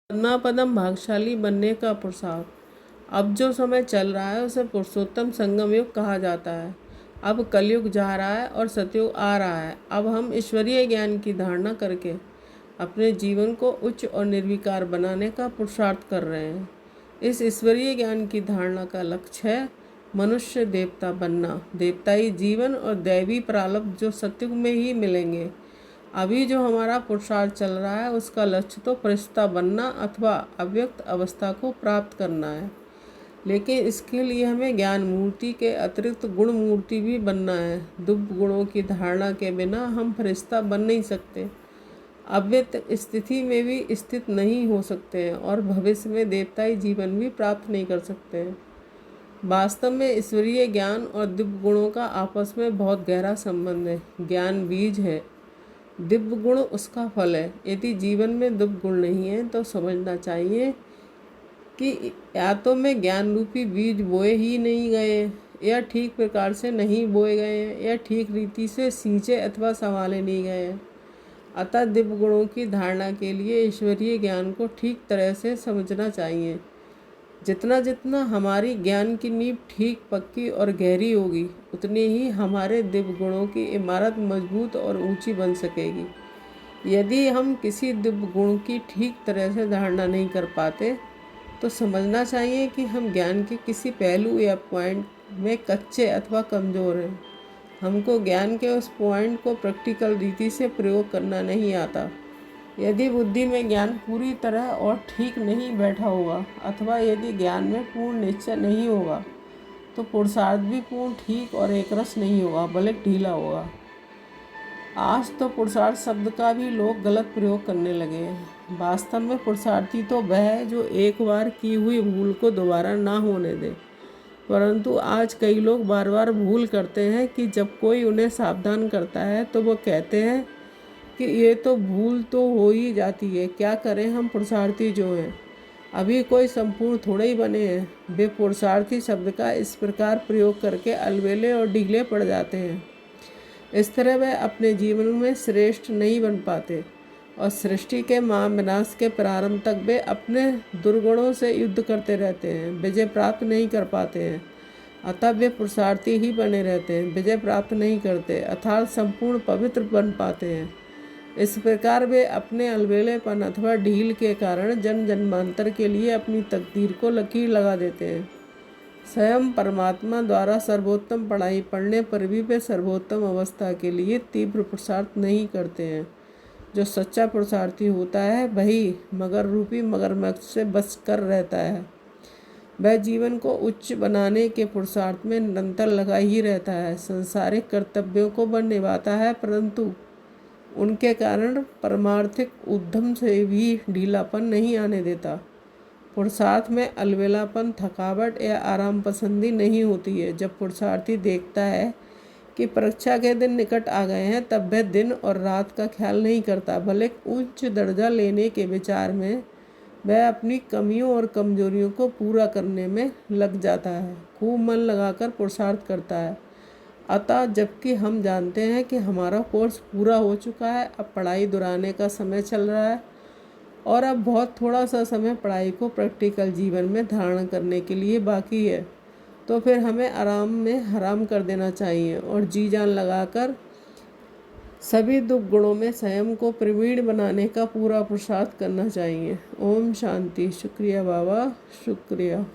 पन्नापदम भागशाली बनने का पुरुषार्थ। अब जो समय चल रहा है उसे पुरुषोत्तम संगम युग कहा जाता है। अब कलयुग जा रहा है और सतयुग आ रहा है। अब हम ईश्वरीय ज्ञान की धारणा करके अपने जीवन को उच्च और निर्विकार बनाने का पुरुषार्थ कर रहे हैं। इस ईश्वरीय ज्ञान की धारणा का लक्ष्य है मनुष्य देवता बनना, देवताई जीवन और दैवी प्रारब्ध जो सतयुग में ही मिलेंगे। अभी जो हमारा पुरुषार्थ चल रहा है उसका लक्ष्य तो फरिश्ता बनना अथवा अव्यक्त अवस्था को प्राप्त करना है, लेकिन इसके लिए हमें ज्ञान मूर्ति के अतिरिक्त गुण मूर्ति भी बनना है। दिव्य गुणों की धारणा के बिना हम फरिश्ता बन नहीं सकते, अव्यक्त स्थिति में भी स्थित नहीं हो सकते हैं और भविष्य में देवताई जीवन भी प्राप्त नहीं कर सकते हैं। वास्तव में ईश्वरीय ज्ञान और दिव्य गुणों का आपस में बहुत गहरा संबंध है। ज्ञान बीज है, दिव्य गुण उसका फल है। यदि जीवन में दिव्य गुण नहीं है तो समझना चाहिए कि या तो मैं ज्ञान रूपी बीज बोए ही नहीं गए, या ठीक प्रकार से नहीं बोए गए हैं, या ठीक रीति से सींचे अथवा संभाले नहीं गए हैं। अतः दिव्य गुणों की धारणा के लिए ईश्वरीय ज्ञान को ठीक तरह से समझना चाहिए। जितना जितना हमारी ज्ञान की नींव ठीक, पक्की और गहरी होगी, उतनी ही हमारे दिव्य गुणों की इमारत मजबूत और ऊंची बन सकेगी। यदि हम किसी दिव्य गुण की ठीक तरह से धारणा नहीं कर पाते तो समझना चाहिए कि हम ज्ञान के किसी पहलू या पॉइंट में कच्चे अथवा कमज़ोर हैं। हमको ज्ञान के उस पॉइंट को प्रैक्टिकल रीति से प्रयोग करना नहीं आता। यदि बुद्धि में ज्ञान पूरी तरह और ठीक नहीं बैठा होगा अथवा यदि ज्ञान में पूर्ण निश्चय नहीं होगा तो पुरुषार्थ भी पूर्ण ठीक और एकरस नहीं होगा, बल्कि ढीला होगा। आज तो पुरुषार्थ शब्द का भी लोग गलत प्रयोग करने लगे हैं। वास्तव में पुरुषार्थी तो वह है जो एक बार की हुई भूल को दोबारा ना होने दे, परंतु आज कई लोग बार बार भूल करते हैं कि जब कोई उन्हें सावधान करता है तो वो कहते हैं कि ये तो भूल तो हो ही जाती है, क्या करें हम पुरुषार्थी जो हैं, अभी कोई संपूर्ण थोड़े ही बने हैं। वे पुरुषार्थी शब्द का इस प्रकार प्रयोग करके अलबेले और ढीले पड़ जाते हैं। इस तरह वे अपने जीवन में श्रेष्ठ नहीं बन पाते और सृष्टि के महाविनाश के प्रारंभ तक वे अपने दुर्गुणों से युद्ध करते रहते हैं, विजय प्राप्त नहीं कर पाते हैं। अतः वे पुरुषार्थी ही बने रहते हैं, विजय प्राप्त नहीं करते, अर्थात संपूर्ण पवित्र बन पाते हैं। इस प्रकार वे अपने अलबेलेपन अथवा ढील के कारण जन्म जन्मांतर के लिए अपनी तकदीर को लकीर लगा देते हैं। स्वयं परमात्मा द्वारा सर्वोत्तम पढ़ाई पढ़ने पर भी वे सर्वोत्तम अवस्था के लिए तीव्र पुरुषार्थ नहीं करते हैं। जो सच्चा पुरुषार्थी होता है वही मगर रूपी मगरमच्छ से बच कर रहता है। वह जीवन को उच्च बनाने के पुरुषार्थ में निरंतर लगा ही रहता है। सांसारिक कर्तव्यों को वह निभाता है, परंतु उनके कारण परमार्थिक उद्यम से भी ढीलापन नहीं आने देता। पुरुषार्थ में अलबेलापन, थकावट या आराम पसंदी नहीं होती है। जब पुरुषार्थी देखता है कि परीक्षा के दिन निकट आ गए हैं तब वह दिन और रात का ख्याल नहीं करता, बल्कि उच्च दर्जा लेने के विचार में वह अपनी कमियों और कमजोरियों को पूरा करने में लग जाता है, खूब मन लगाकर पुरुषार्थ करता है। अतः जबकि हम जानते हैं कि हमारा कोर्स पूरा हो चुका है, अब पढ़ाई दोहराने का समय चल रहा है और अब बहुत थोड़ा सा समय पढ़ाई को प्रैक्टिकल जीवन में धारण करने के लिए बाकी है, तो फिर हमें आराम में हराम कर देना चाहिए और जी जान लगाकर सभी दुख गुणों में स्वयं को प्रवीण बनाने का पूरा पुरुषार्थ करना चाहिए। ओम शांति। शुक्रिया बाबा, शुक्रिया।